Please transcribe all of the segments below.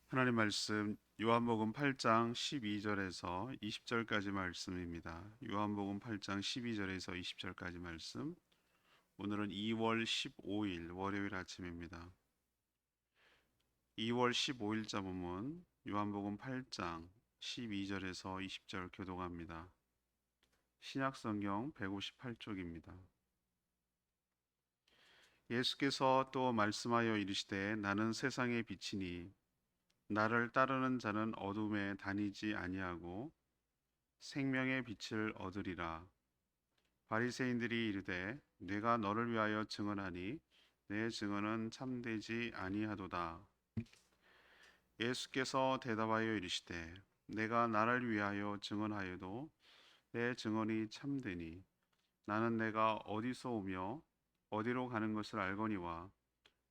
하나님 말씀 요한복음 8장 12절에서 20절까지 말씀입니다. 요한복음 8장 12절에서 20절까지 말씀. 오늘은 2월 15일 월요일 아침입니다. 2월 15일자 본문 요한복음 8장 12절에서 20절 교독합니다. 신약성경 158쪽입니다. 예수께서 또 말씀하여 이르시되 나는 세상의 빛이니 나를 따르는 자는 어둠에 다니지 아니하고 생명의 빛을 얻으리라. 바리새인들이 이르되 내가 너를 위하여 증언하니 내 증언은 참되지 아니하도다. 예수께서 대답하여 이르시되 내가 나를 위하여 증언하여도 내 증언이 참되니 나는 내가 어디서 오며 어디로 가는 것을 알거니와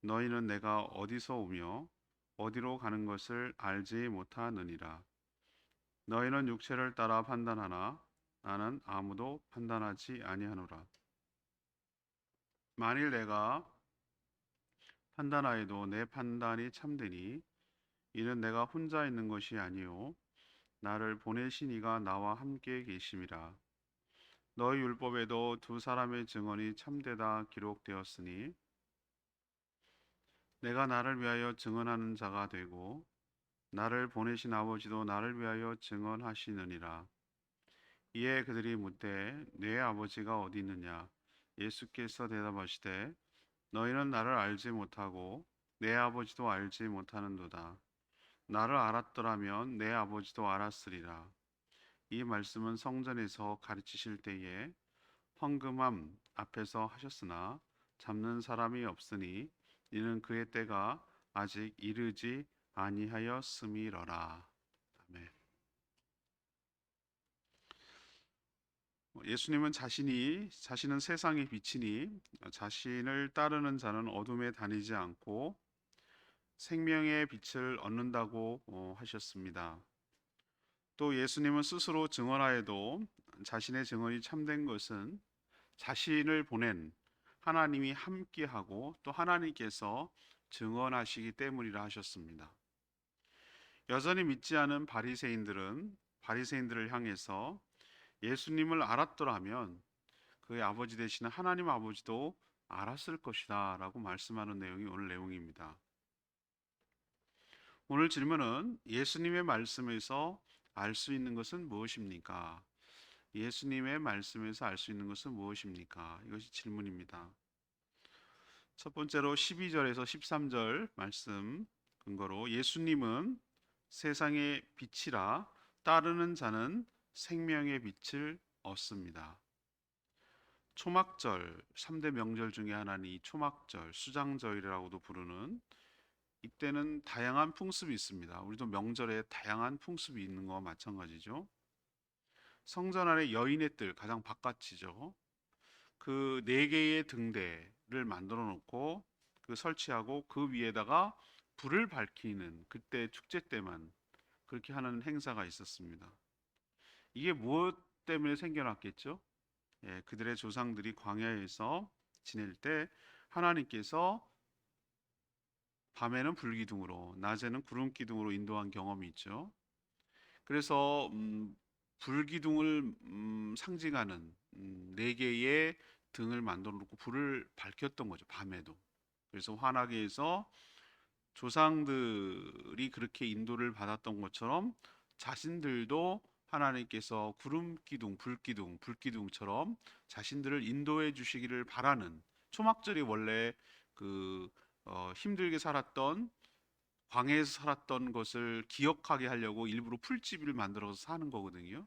너희는 내가 어디서 오며 어디로 가는 것을 알지 못하느니라. 너희는 육체를 따라 판단하나 나는 아무도 판단하지 아니하노라. 만일 내가 판단하여도 내 판단이 참되니 이는 내가 혼자 있는 것이 아니요 나를 보내신 이가 나와 함께 계심이라. 너희 율법에도 두 사람의 증언이 참되다 기록되었으니 내가 나를 위하여 증언하는 자가 되고 나를 보내신 아버지도 나를 위하여 증언하시느니라. 이에 그들이 묻되 내 아버지가 어디 있느냐? 예수께서 대답하시되 너희는 나를 알지 못하고 내 아버지도 알지 못하는도다. 나를 알았더라면 내 아버지도 알았으리라. 이 말씀은 성전에서 가르치실 때에 헌금함 앞에서 하셨으나 잡는 사람이 없으니 이는 그의 때가 아직 이르지 아니하였음이러라. 아멘. 예수님은 자신은 세상의 빛이니 자신을 따르는 자는 어둠에 다니지 않고 생명의 빛을 얻는다고 하셨습니다. 또 예수님은 스스로 증언하여도 자신의 증언이 참된 것은 자신을 보낸 하나님이 함께하고 또 하나님께서 증언하시기 때문이라 하셨습니다. 여전히 믿지 않은 바리새인들을 향해서 예수님을 알았더라면 그의 아버지 되시는 하나님 아버지도 알았을 것이다 라고 말씀하는 내용이 오늘 내용입니다. 오늘 질문은 예수님의 말씀에서 알 수 있는 것은 무엇입니까? 예수님의 말씀에서 알 수 있는 것은 무엇입니까? 이것이 질문입니다. 첫 번째로 12절에서 13절 말씀 근거로 예수님은 세상의 빛이라 따르는 자는 생명의 빛을 얻습니다. 초막절, 3대 명절 중에 하나는 이 초막절, 수장절이라고도 부르는 이때는 다양한 풍습이 있습니다. 우리도 명절에 다양한 풍습이 있는 거와 마찬가지죠. 성전 안에 여인의 뜰, 가장 바깥이죠. 그 네 개의 등대를 만들어 놓고 설치하고 그 위에다가 불을 밝히는 그때 축제 때만 그렇게 하는 행사가 있었습니다. 이게 무엇 때문에 생겨났겠죠? 예, 그들의 조상들이 광야에서 지낼 때 하나님께서 밤에는 불기둥으로 낮에는 구름기둥으로 인도한 경험이 있죠. 그래서 불기둥을 상징하는 네 개의 등을 만들어 놓고 불을 밝혔던 거죠. 밤에도. 그래서 환하게 해서 조상들이 그렇게 인도를 받았던 것처럼 자신들도 하나님께서 구름기둥, 불기둥처럼 자신들을 인도해 주시기를 바라는 초막절이 원래 그 힘들게 살았던 광야에서 살았던 것을 기억하게 하려고 일부러 풀집을 만들어서 사는 거거든요.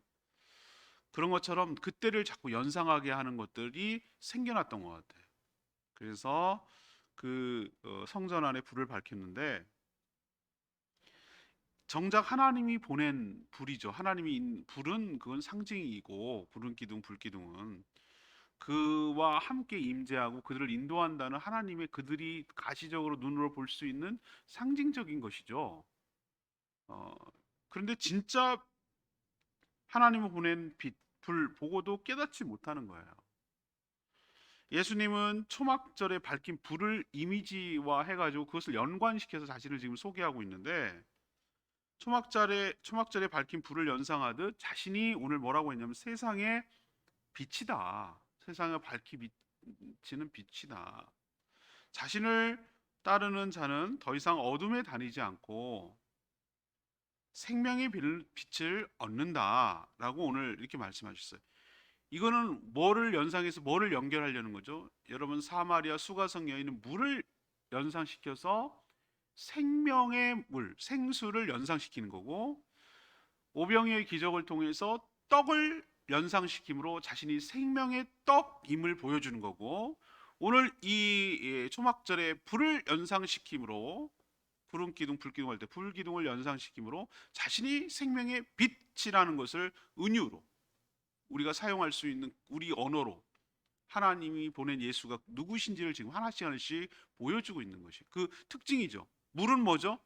그런 것처럼 그때를 자꾸 연상하게 하는 것들이 생겨났던 것 같아요. 그래서 성전 안에 불을 밝혔는데 정작 하나님이 보낸 불이죠. 불은 그건 상징이고 구름 기둥, 불 기둥은 그와 함께 임재하고 그들을 인도한다는 하나님의 그들이 가시적으로 눈으로 볼 수 있는 상징적인 것이죠. 어, 그런데 진짜 하나님을 보낸 빛, 불 보고도 깨닫지 못하는 거예요. 예수님은 초막절에 밝힌 불을 이미지화 해가지고 그것을 연관시켜서 자신을 지금 소개하고 있는데 초막절에 밝힌 불을 연상하듯 자신이 오늘 뭐라고 했냐면 세상의 빛이다. 세상을 밝히 비치는 빛이다. 자신을 따르는 자는 더 이상 어둠에 다니지 않고 생명의 빛을 얻는다라고 오늘 이렇게 말씀하셨어요. 이거는 뭐를 연상해서 뭐를 연결하려는 거죠? 여러분, 사마리아 수가성 여인은 물을 연상시켜서 생명의 물, 생수를 연상시키는 거고, 오병이어의 기적을 통해서 떡을 연상시킴으로 자신이 생명의 떡임을 보여주는 거고, 오늘 이 초막절에 불을 연상시킴으로, 불은 기둥, 불기둥 할 때 불기둥을 연상시킴으로 자신이 생명의 빛이라는 것을 은유로 우리가 사용할 수 있는 우리 언어로 하나님이 보낸 예수가 누구신지를 지금 하나씩 하나씩 보여주고 있는 것이 그 특징이죠. 물은 뭐죠?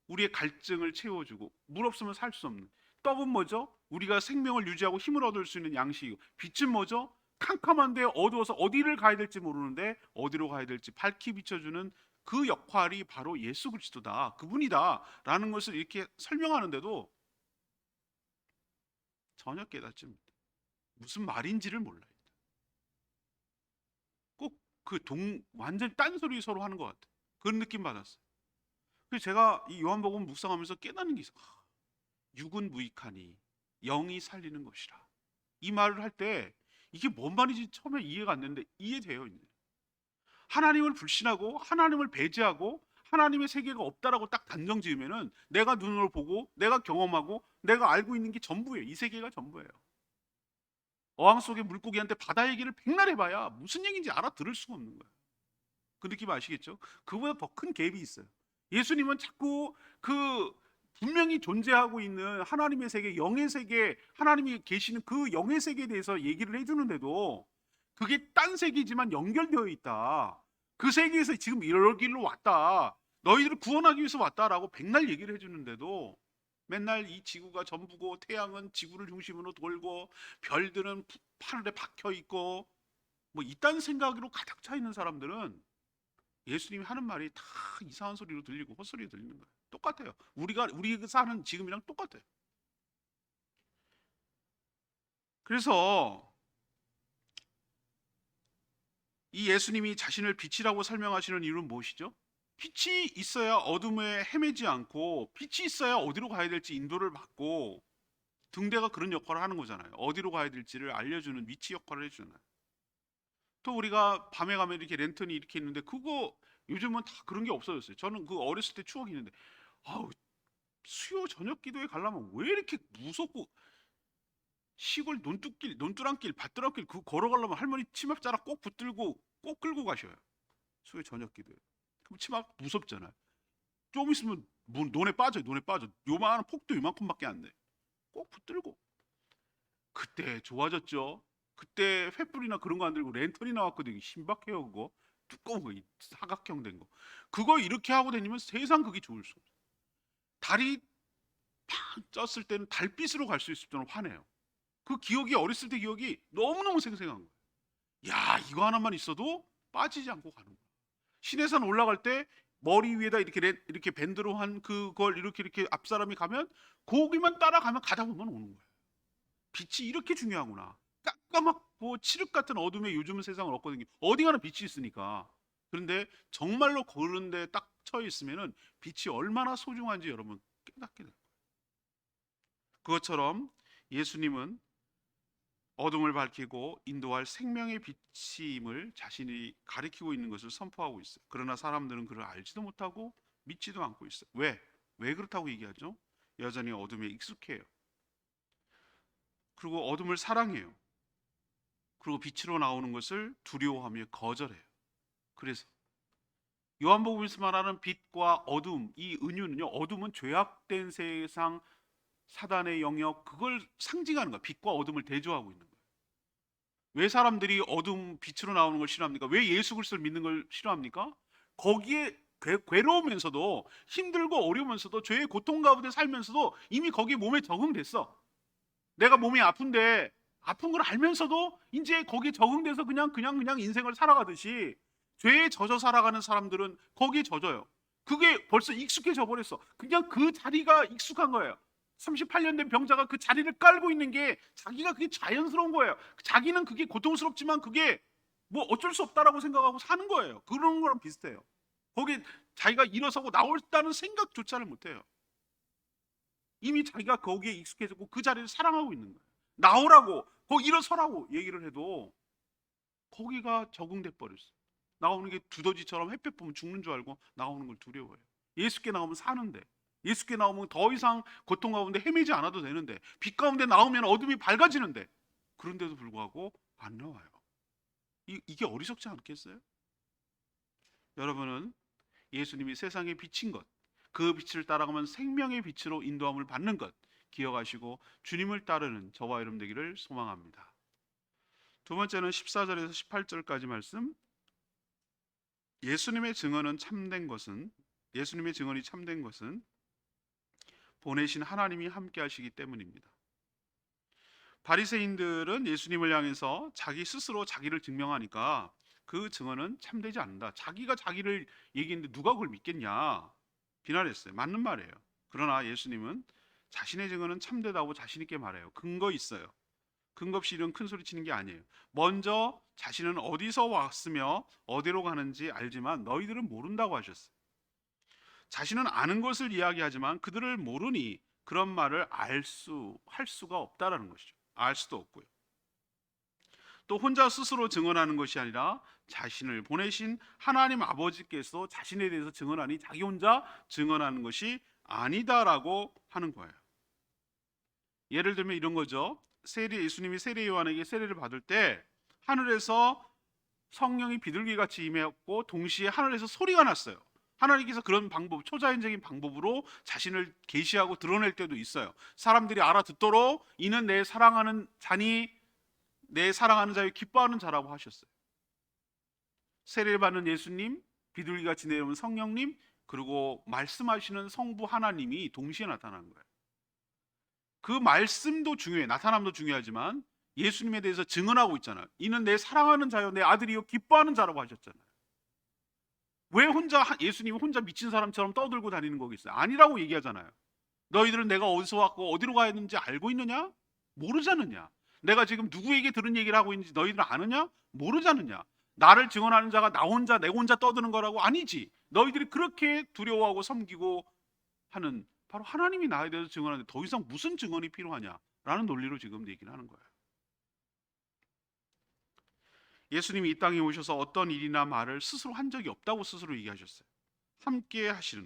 우리의 갈증을 채워주고, 물 없으면 살 수 없는. 떡은 뭐죠? 우리가 생명을 유지하고 힘을 얻을 수 있는 양식이고, 빛은 뭐죠? 캄캄한데 어두워서 어디를 가야 될지 모르는데 어디로 가야 될지 밝히 비춰주는 그 역할이 바로 예수 그리스도다, 그분이다 라는 것을 이렇게 설명하는데도 전혀 깨닫지 못해. 무슨 말인지를 몰라요. 꼭 그 완전 딴소리 서로 하는 것 같아. 그런 느낌 받았어요. 그래서 제가 이 요한복음 묵상하면서 깨닫는 게 있어요. 육은 무익하니 영이 살리는 것이라. 이 말을 할 때 이게 뭔 말인지 처음에 이해가 안 되는데 이해돼요. 이제. 하나님을 불신하고 하나님을 배제하고 하나님의 세계가 없다라고 딱 단정 지으면은 내가 눈으로 보고 내가 경험하고 내가 알고 있는 게 전부예요. 이 세계가 전부예요. 어항 속의 물고기한테 바다 얘기를 백날 해봐야 무슨 얘기인지 알아들을 수가 없는 거예요. 그 느낌 아시겠죠? 그보다 더 큰 갭이 있어요. 예수님은 자꾸 그 분명히 존재하고 있는 하나님의 세계, 영의 세계, 하나님이 계시는 그 영의 세계에 대해서 얘기를 해주는데도 그게 딴 세계지만 연결되어 있다. 그 세계에서 지금 이럴 길로 왔다. 너희들을 구원하기 위해서 왔다라고 백날 얘기를 해주는데도 맨날 이 지구가 전부고 태양은 지구를 중심으로 돌고 별들은 하늘에 박혀 있고 뭐 이딴 생각으로 가득 차 있는 사람들은 예수님이 하는 말이 다 이상한 소리로 들리고 헛소리로 들리는 거예요. 똑같아요. 우리가 사는 지금이랑 똑같아요. 그래서 이 예수님이 자신을 빛이라고 설명하시는 이유는 무엇이죠? 빛이 있어야 어둠에 헤매지 않고 빛이 있어야 어디로 가야 될지 인도를 받고 등대가 그런 역할을 하는 거잖아요. 어디로 가야 될지를 알려주는 위치 역할을 해주잖아요. 또 우리가 밤에 가면 이렇게 랜턴이 이렇게 있는데 그거 요즘은 다 그런 게 없어졌어요. 저는 그 어렸을 때 추억이 있는데 아우, 수요 저녁 기도에 가려면 왜 이렇게 무섭고 시골 논두랑길, 밭두랑길 그 걸어가려면 할머니 치맛자락 꼭 붙들고 꼭 끌고 가셔요. 수요 저녁 기도에. 그럼 치맛 무섭잖아요. 좀 있으면 논에 빠져요. 논에 빠져. 요만한 폭도 요만큼밖에 안 돼. 꼭 붙들고. 그때 좋아졌죠. 그때 횃불이나 그런 거 안 들고 랜턴이 나왔거든요. 신박해요 그거. 두꺼운 거 사각형 된 거. 그거 이렇게 하고 다니면 세상 그게 좋을 수 없어요. 달이 팡 쪘을 때는 달빛으로 갈 수 있을 때는 화내요. 그 기억이 어렸을 때 기억이 너무너무 생생한 거예요. 야, 이거 하나만 있어도 빠지지 않고 가는 거야. 신해산 올라갈 때 머리 위에다 이렇게 밴드로 한 그걸 이렇게 앞사람이 가면 거기만 따라가면 가다 보면 오는 거예요. 빛이 이렇게 중요하구나. 깜깜하고 칠흑 같은 어둠에 요즘은 세상은 없거든요. 어디 가나 빛이 있으니까. 그런데 정말로 그런데 딱 처해 있으면은 빛이 얼마나 소중한지 여러분 깨닫게 돼요. 그것처럼 예수님은 어둠을 밝히고 인도할 생명의 빛임을 자신이 가리키고 있는 것을 선포하고 있어요. 그러나 사람들은 그를 알지도 못하고 믿지도 않고 있어요. 왜? 왜 그렇다고 얘기하죠? 여전히 어둠에 익숙해요. 그리고 어둠을 사랑해요. 그리고 빛으로 나오는 것을 두려워하며 거절해요. 그래서 요한복음에서 말하는 빛과 어둠, 이 은유는요, 어둠은 죄악된 세상, 사단의 영역, 그걸 상징하는 거야. 빛과 어둠을 대조하고 있는 거예요. 왜 사람들이 어둠, 빛으로 나오는 걸 싫어합니까? 왜 예수 그리스도를 믿는 걸 싫어합니까? 거기에 괴로우면서도 힘들고 어려우면서도 죄의 고통 가운데 살면서도 이미 거기에 몸에 적응됐어. 내가 몸이 아픈데 아픈 걸 알면서도 이제 거기에 적응돼서 그냥 인생을 살아가듯이 죄에 젖어 살아가는 사람들은 거기에 젖어요. 그게 벌써 익숙해져 버렸어. 그냥 그 자리가 익숙한 거예요. 38년 된 병자가 그 자리를 깔고 있는 게 자기가 그게 자연스러운 거예요. 자기는 그게 고통스럽지만 그게 뭐 어쩔 수 없다라고 생각하고 사는 거예요. 그런 거랑 비슷해요. 거기 자기가 일어서고 나올다는 생각조차를 못 해요. 이미 자기가 거기에 익숙해졌고 그 자리를 사랑하고 있는 거예요. 나오라고, 거기 일어서라고 얘기를 해도 거기가 적응돼 버렸어요. 나오는 게 두더지처럼 햇볕 보면 죽는 줄 알고 나오는 걸 두려워해요. 예수께 나오면 사는데, 예수께 나오면 더 이상 고통 가운데 헤매지 않아도 되는데, 빛 가운데 나오면 어둠이 밝아지는데, 그런데도 불구하고 안 나와요. 이게 어리석지 않겠어요? 여러분은 예수님이 세상에 비친 것, 그 빛을 따라가면 생명의 빛으로 인도함을 받는 것 기억하시고 주님을 따르는 저와 여러분 되기를 소망합니다. 두 번째는 14절에서 18절까지 말씀. 예수님의 증언이 참된 것은 보내신 하나님이 함께 하시기 때문입니다. 바리새인들은 예수님을 향해서 자기 스스로 자기를 증명하니까 그 증언은 참되지 않는다. 자기가 자기를 얘기했는데 누가 그걸 믿겠냐 비난했어요. 맞는 말이에요. 그러나 예수님은 자신의 증언은 참되다고 자신 있게 말해요. 근거 있어요. 근거 없이 이런 큰 소리 치는 게 아니에요. 먼저 자신은 어디서 왔으며 어디로 가는지 알지만 너희들은 모른다고 하셨어요. 자신은 아는 것을 이야기하지만 그들을 모르니 그런 말을 할 수가 없다라는 것이죠. 알 수도 없고요. 또 혼자 스스로 증언하는 것이 아니라 자신을 보내신 하나님 아버지께서 자신에 대해서 증언하니 자기 혼자 증언하는 것이 아니다라고 하는 거예요. 예를 들면 이런 거죠. 예수님이 세례 요한에게 세례를 받을 때 하늘에서 성령이 비둘기같이 임했고 동시에 하늘에서 소리가 났어요. 하나님께서 그런 방법, 초자연적인 방법으로 자신을 계시하고 드러낼 때도 있어요. 사람들이 알아듣도록 이는 내 사랑하는 자니 내 사랑하는 자여 기뻐하는 자라고 하셨어요. 세례를 받는 예수님, 비둘기같이 내려오는 성령님, 그리고 말씀하시는 성부 하나님이 동시에 나타나는 거예요. 그 말씀도 중요해, 나타남도 중요하지만 예수님에 대해서 증언하고 있잖아요. 이는 내 사랑하는 자여 내 아들이요 기뻐하는 자라고 하셨잖아요. 왜 예수님이 혼자 미친 사람처럼 떠들고 다니는 거겠어요? 아니라고 얘기하잖아요. 너희들은 내가 어디서 왔고 어디로 가야 하는지 알고 있느냐? 모르지 않느냐? 내가 지금 누구에게 들은 얘기를 하고 있는지 너희들은 아느냐? 모르지 않느냐? 나를 증언하는 자가 내 혼자 떠드는 거라고? 아니지. 너희들이 그렇게 두려워하고 섬기고 하는 바로 하나님이 나에 대해서 증언하는데 더 이상 무슨 증언이 필요하냐라는 논리로 지금 얘기를 하는 거예요. 예수님이 이 땅에 오셔서 어떤 일이나 말을 스스로 한 적이 없다고 스스로 얘기하셨어요.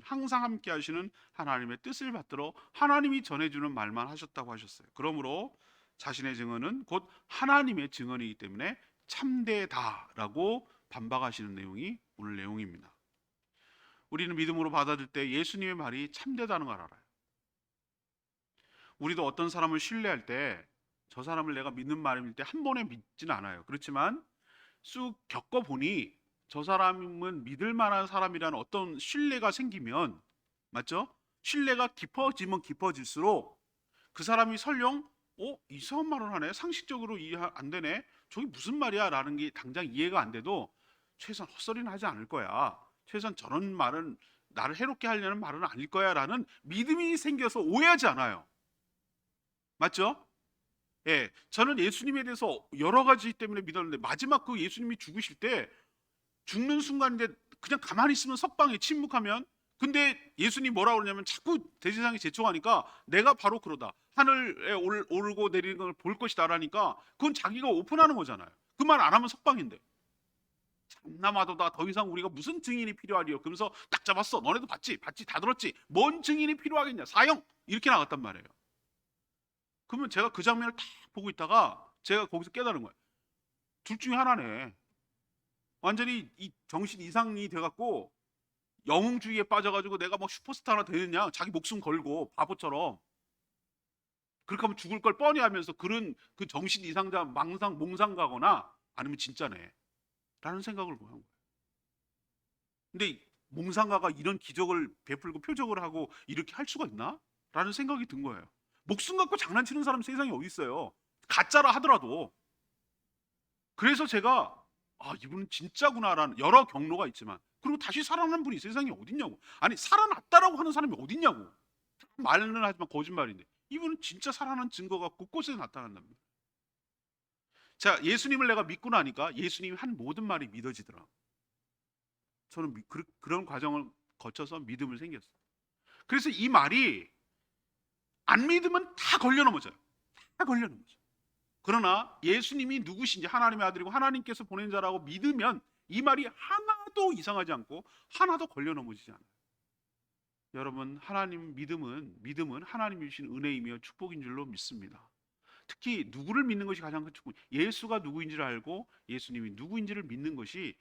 항상 함께 하시는 하나님의 뜻을 받들어 하나님이 전해주는 말만 하셨다고 하셨어요. 그러므로 자신의 증언은 곧 하나님의 증언이기 때문에 참되다라고 반박하시는 내용이 오늘 내용입니다. 우리는 믿음으로 받아들일 때 예수님의 말이 참되다는 걸 알아요. 우리도 어떤 사람을 신뢰할 때 저 사람을 내가 믿는 말일 때 한 번에 믿지는 않아요. 그렇지만 쑥 겪어보니 저 사람은 믿을 만한 사람이라는 어떤 신뢰가 생기면, 맞죠? 신뢰가 깊어지면 깊어질수록 그 사람이 설령 이상한 말을 하네, 상식적으로 이해 안 되네, 저게 무슨 말이야 라는 게 당장 이해가 안 돼도 최소한 헛소리는 하지 않을 거야, 최소한 저런 말은 나를 해롭게 하려는 말은 아닐 거야 라는 믿음이 생겨서 오해하지 않아요. 맞죠? 예, 저는 예수님에 대해서 여러 가지 때문에 믿었는데 마지막 그 예수님이 죽으실 때 죽는 순간인데 그냥 가만히 있으면 석방에 침묵하면, 근데 예수님이 뭐라고 그러냐면 자꾸 대제사장이 재촉하니까 내가 바로 그러다 하늘에 오르고 내리는 걸 볼 것이다 라니까 그건 자기가 오픈하는 거잖아요. 그 말 안 하면 석방인데. 참나마도다, 더 이상 우리가 무슨 증인이 필요하리요. 그러면서 딱 잡았어. 너네도 봤지 다 들었지, 뭔 증인이 필요하겠냐, 사형, 이렇게 나갔단 말이에요. 그러면 제가 그 장면을 딱 보고 있다가 제가 거기서 깨달은 거예요. 둘 중에 하나네. 완전히 이 정신 이상이 돼갖고 영웅주의에 빠져가지고 내가 뭐 슈퍼스타나 되느냐, 자기 목숨 걸고 바보처럼 그렇게 하면 죽을 걸 뻔히 하면서 그런 그 정신 이상자 몽상 가거나 아니면 진짜네 라는 생각을 한 거예요. 근데 몽상가가 이런 기적을 베풀고 표적을 하고 이렇게 할 수가 있나? 라는 생각이 든 거예요. 목숨 갖고 장난치는 사람 세상에 어디 있어요? 가짜라 하더라도. 그래서 제가 이분은 진짜구나라는, 여러 경로가 있지만 그리고 다시 살아난 분이 세상에 어딨냐고. 아니 살아났다라고 하는 사람이 어딨냐고. 말은 하지만 거짓말인데 이분은 진짜 살아난 증거가 곳곳에 나타난답니다. 자, 예수님을 내가 믿고 나니까 예수님이 한 모든 말이 믿어지더라. 저는 그런 과정을 거쳐서 믿음을 생겼어요. 그래서 이 말이 안 믿으면 다 걸려 넘어져요. 다 걸려 넘어져. 그러나 예수님이 누구신지 하나님의 아들이고 하나님께서 보낸 자라고 믿으면 이 말이 하나도 이상하지 않고 하나도 걸려 넘어지지 않아요. 여러분, 하나님 믿음은 하나님이 주신 은혜이며 축복인 줄로 믿습니다. 특히 누구를 믿는 것이 가장 큰 축복. 예수가 누구인지를 알고 예수님이 누구인지를 믿는 것이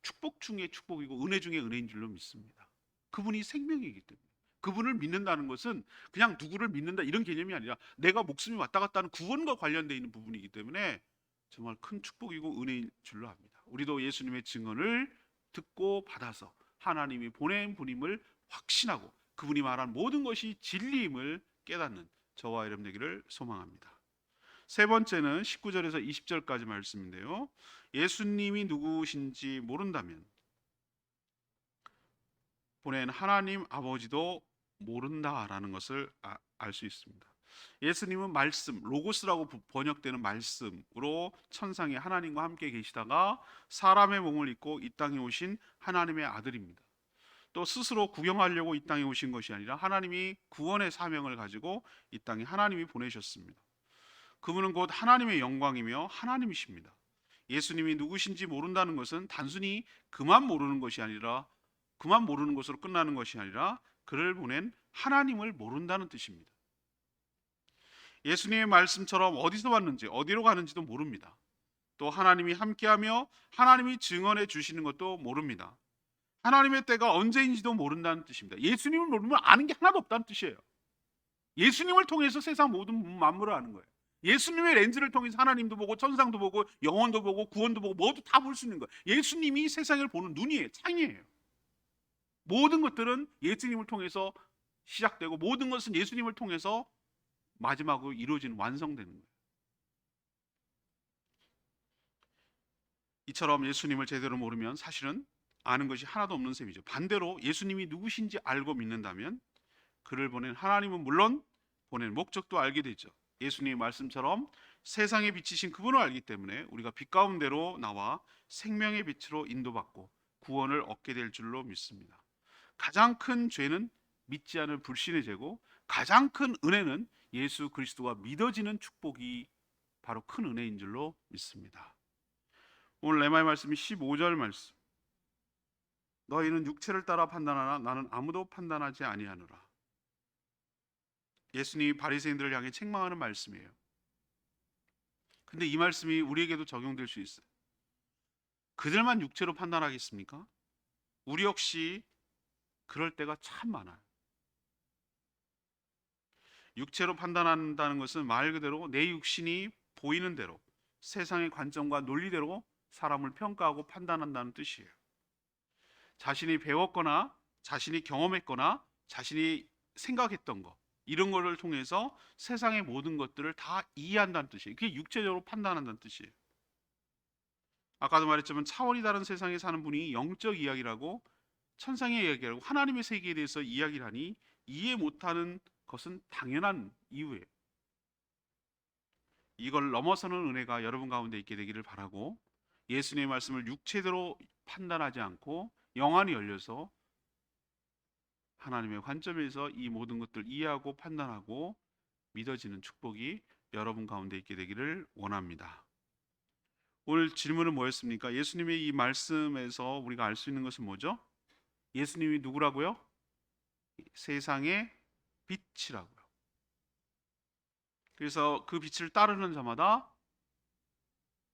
축복 중에 축복이고 은혜 중에 은혜인 줄로 믿습니다. 그분이 생명이기 때문에. 그분을 믿는다는 것은 그냥 누구를 믿는다 이런 개념이 아니라 내가 목숨이 왔다 갔다 하는 구원과 관련되어 있는 부분이기 때문에 정말 큰 축복이고 은혜인 줄로 압니다. 우리도 예수님의 증언을 듣고 받아서 하나님이 보낸 분임을 확신하고 그분이 말한 모든 것이 진리임을 깨닫는 저와 여러분 되기를 소망합니다. 세 번째는 19절에서 20절까지 말씀인데요. 예수님이 누구신지 모른다면 보낸 하나님 아버지도 모른다라는 것을 알 수 있습니다. 예수님은 말씀, 로고스라고 번역되는 말씀으로 천상에 하나님과 함께 계시다가 사람의 몸을 입고 이 땅에 오신 하나님의 아들입니다. 또 스스로 구경하려고 이 땅에 오신 것이 아니라 하나님이 구원의 사명을 가지고 이 땅에 하나님이 보내셨습니다. 그분은 곧 하나님의 영광이며 하나님이십니다. 예수님이 누구신지 모른다는 것은 단순히 그만 모르는 것이 아니라 그만 모르는 것으로 끝나는 것이 아니라 그를 보낸 하나님을 모른다는 뜻입니다. 예수님의 말씀처럼 어디서 왔는지 어디로 가는지도 모릅니다. 또 하나님이 함께하며 하나님이 증언해 주시는 것도 모릅니다. 하나님의 때가 언제인지도 모른다는 뜻입니다. 예수님을 모르면 아는 게 하나도 없다는 뜻이에요. 예수님을 통해서 세상 모든 만물을 아는 거예요. 예수님의 렌즈를 통해서 하나님도 보고 천상도 보고 영혼도 보고 구원도 보고 모두 다 볼 수 있는 거예요. 예수님이 세상을 보는 눈이에요. 창이에요. 모든 것들은 예수님을 통해서 시작되고 모든 것은 예수님을 통해서 마지막으로 이루어지는 완성되는 거예요. 이처럼 예수님을 제대로 모르면 사실은 아는 것이 하나도 없는 셈이죠. 반대로 예수님이 누구신지 알고 믿는다면 그를 보낸 하나님은 물론 보낸 목적도 알게 되죠. 예수님의 말씀처럼 세상에 비치신 그분을 알기 때문에 우리가 빛 가운데로 나와 생명의 빛으로 인도받고 구원을 얻게 될 줄로 믿습니다. 가장 큰 죄는 믿지 않을 불신의 죄고 가장 큰 은혜는 예수 그리스도가 믿어지는 축복이 바로 큰 은혜인 줄로 믿습니다. 오늘 레마의 말씀이 15절 말씀. 너희는 육체를 따라 판단하나 나는 아무도 판단하지 아니하노라. 예수님이 바리새인들을 향해 책망하는 말씀이에요. 근데 이 말씀이 우리에게도 적용될 수 있어요. 그들만 육체로 판단하겠습니까? 우리 역시 그럴 때가 참 많아요. 육체로 판단한다는 것은 말 그대로 내 육신이 보이는 대로 세상의 관점과 논리대로 사람을 평가하고 판단한다는 뜻이에요. 자신이 배웠거나 자신이 경험했거나 자신이 생각했던 것 이런 거를 통해서 세상의 모든 것들을 다 이해한다는 뜻이에요. 그게 육체적으로 판단한다는 뜻이에요. 아까도 말했지만 차원이 다른 세상에 사는 분이 영적 이야기라고 천상의 이야기라고 하나님의 세계에 대해서 이야기를 하니 이해 못하는 것은 당연한 이유예요. 이걸 넘어서는 은혜가 여러분 가운데 있게 되기를 바라고 예수님의 말씀을 육체대로 판단하지 않고 영안이 열려서 하나님의 관점에서 이 모든 것들을 이해하고 판단하고 믿어지는 축복이 여러분 가운데 있게 되기를 원합니다. 오늘 질문은 뭐였습니까? 예수님의 이 말씀에서 우리가 알 수 있는 것은 뭐죠? 예수님이 누구라고요? 세상의 빛이라고요. 그래서 그 빛을 따르는 자마다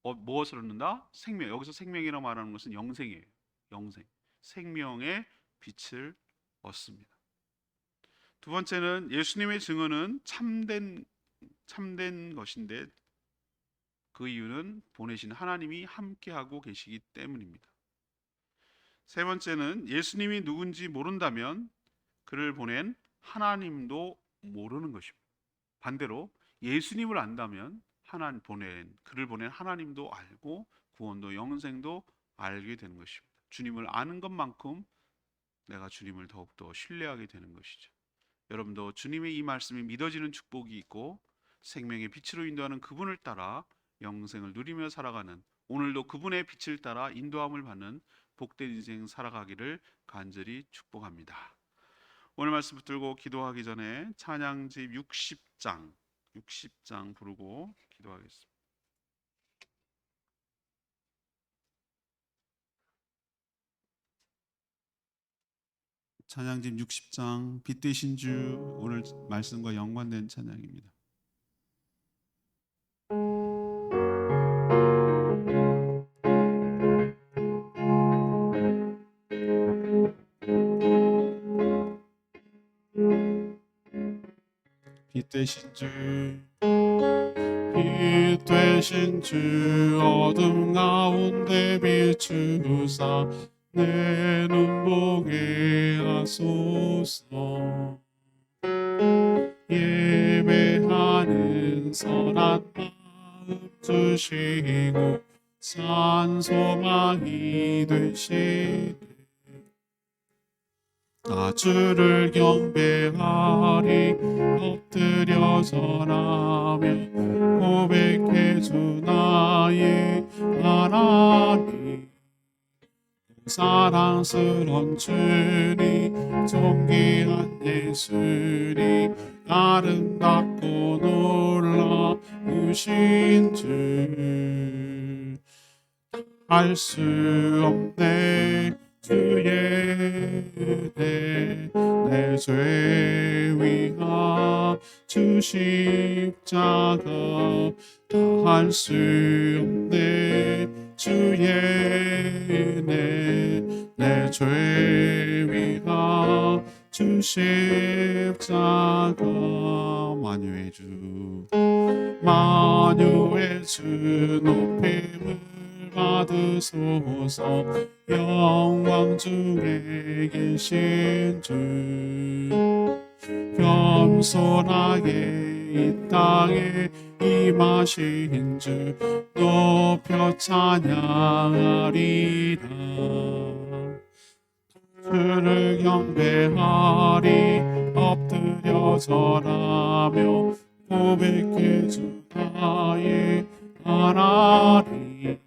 무엇을 얻는다? 생명. 여기서 생명이라고 말하는 것은 영생이에요. 영생. 생명의 빛을 얻습니다. 두 번째는 예수님의 증언은 참된 것인데 그 이유는 보내신 하나님이 함께하고 계시기 때문입니다. 세 번째는 예수님이 누군지 모른다면 그를 보낸 하나님도 모르는 것입니다. 반대로 예수님을 안다면 그를 보낸 하나님도 알고 구원도 영생도 알게 되는 것입니다. 주님을 아는 것만큼 내가 주님을 더욱더 신뢰하게 되는 것이죠. 여러분도 주님의 이 말씀이 믿어지는 축복이 있고 생명의 빛으로 인도하는 그분을 따라 영생을 누리며 살아가는, 오늘도 그분의 빛을 따라 인도함을 받는 복된 인생 살아가기를 간절히 축복합니다. 오늘 말씀 붙들고 기도하기 전에 찬양집 60장 부르고 기도하겠습니다. 찬양집 60장 빛 되신 주, 오늘 말씀과 연관된 찬양입니다. 빛 되신 주, 빛 되신 주, 어둠 가운데 비추사 내 눈 보게 하소서. 예배하는 선한 마음 주시고 산소망이 되시네. 나 주를 경배하리, 엎드려 절하며 고백해 주 나의 하나님. 사랑스런 주님, 존귀한 예수님, 아름답고 놀라우신 주, 할 수 없네 주의 은혜, 내 죄 위하 주 십자가, 다 할 수 없네 주의 은혜, 내 죄 위하 주 십자가. 만유의 주, 만유의 주, 높임을 받으소서. 영광 중에 계신 주, 겸손하게 이 땅에 임하신 주, 높여 찬양하리라. 주를 경배하리, 엎드려 절하며 고백해 주 나의 하나님.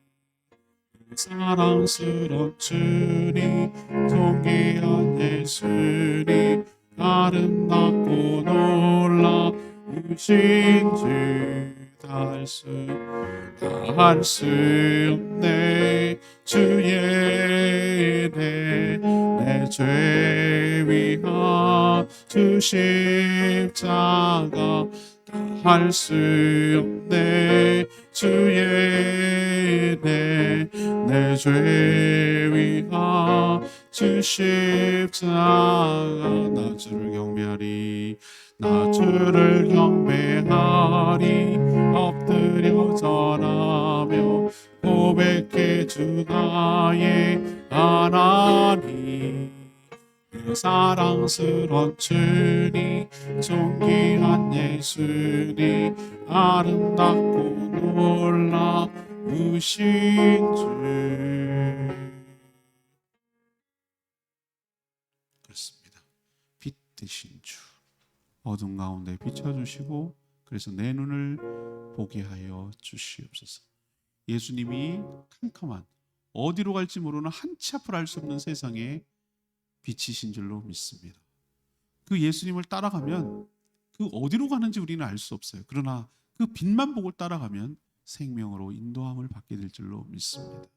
사랑스러운 주님, 존귀한 예수님, 아름답고 놀라우신 주, 다 할 수 없네 주의 은혜, 내 죄 위하 주 십자가, 다 할 수 없네 주의 은혜, 내 죄 위하 주 십자가. 나 주를 경배하리, 나 주를 경배하리, 엎드려 절하며 고백해 주 나의 하나님. 사랑스러운 주님, 존귀한 예수님, 아름답고 놀라우신 주. 그렇습니다. 빛 되신 주, 어둠 가운데 비춰주시고 그래서 내 눈을 보게 하여 주시옵소서. 예수님이 캄캄한, 어디로 갈지 모르는 한치 앞을 알 수 없는 세상에 빛이신 줄로 믿습니다. 그 예수님을 따라가면 그 어디로 가는지 우리는 알 수 없어요. 그러나 그 빛만 보고 따라가면 생명으로 인도함을 받게 될 줄로 믿습니다.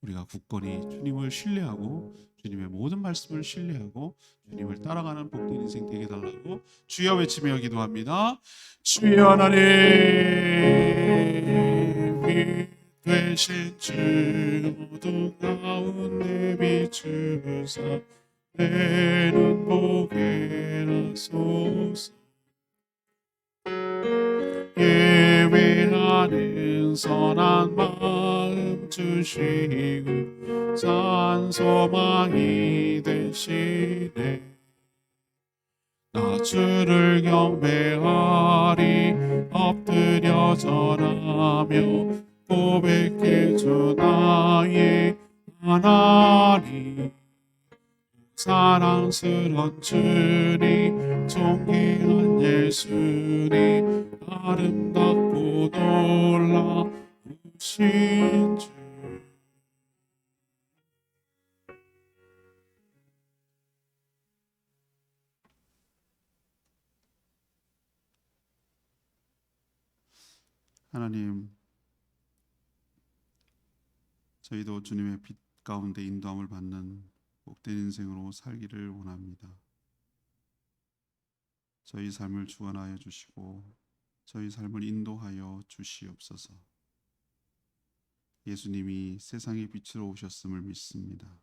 우리가 굳건히 주님을 신뢰하고 주님의 모든 말씀을 신뢰하고 주님을 따라가는 복된 인생 되게 달라고 주여 외치며 기도합니다. 주여 하나님, 빛 되신 주, 어둠 가운데 비추사 내 눈 보게 하소서. 예배하는 선한 마음 주시고 산소망이 되시네. 나 주를 경배하리, 엎드려 절하며 고백해 주 나의 하나님 사랑스런 주님, 존귀한 예수님, 아름답고 놀라우신 주. 하나님, 저희도 주님의 빛 가운데 인도함을 받는 복된 인생으로 살기를 원합니다. 저희 삶을 주관하여 주시고 저희 삶을 인도하여 주시옵소서. 예수님이 세상의 빛으로 오셨음을 믿습니다.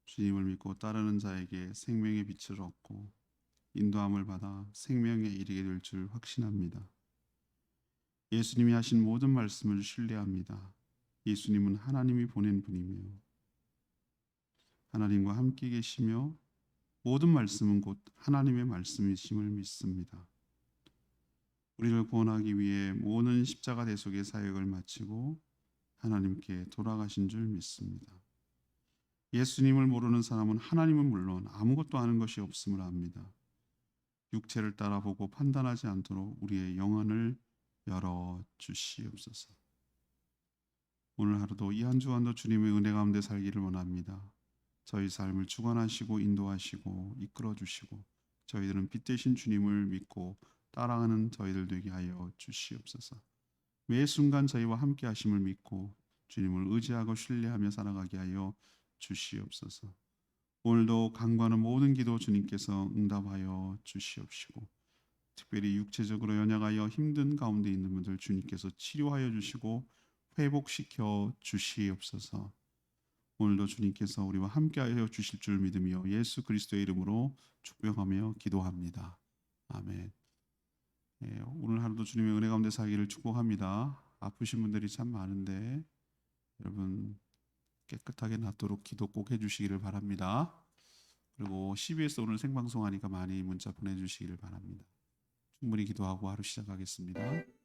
주님을 믿고 따르는 자에게 생명의 빛을 얻고 인도함을 받아 생명에 이르게 될 줄 확신합니다. 예수님이 하신 모든 말씀을 신뢰합니다. 예수님은 하나님이 보낸 분이며 하나님과 함께 계시며 모든 말씀은 곧 하나님의 말씀이심을 믿습니다. 우리를 구원하기 위해 모든 십자가 대속의 사역을 마치고 하나님께 돌아가신 줄 믿습니다. 예수님을 모르는 사람은 하나님은 물론 아무것도 아는 것이 없음을 압니다. 육체를 따라보고 판단하지 않도록 우리의 영혼을 열어 주시옵소서. 오늘 하루도 이 한 주간도 주님의 은혜 가운데 살기를 원합니다. 저희 삶을 주관하시고 인도하시고 이끌어 주시고 저희들은 빛 되신 주님을 믿고 따라가는 저희들 되게 하여 주시옵소서. 매 순간 저희와 함께 하심을 믿고 주님을 의지하고 신뢰하며 살아가게 하여 주시옵소서. 오늘도 간구하는 모든 기도 주님께서 응답하여 주시옵시고 특별히 육체적으로 연약하여 힘든 가운데 있는 분들 주님께서 치료하여 주시고 회복시켜 주시옵소서. 오늘도 주님께서 우리와 함께하여 주실 줄 믿으며 예수 그리스도의 이름으로 축복하며 기도합니다. 아멘. 오늘 하루도 주님의 은혜 가운데 살기를 축복합니다. 아프신 분들이 참 많은데 여러분 깨끗하게 낫도록 기도 꼭 해주시기를 바랍니다. 그리고 CBS 오늘 생방송하니까 많이 문자 보내주시기를 바랍니다. 충분히 기도하고 하루 시작하겠습니다.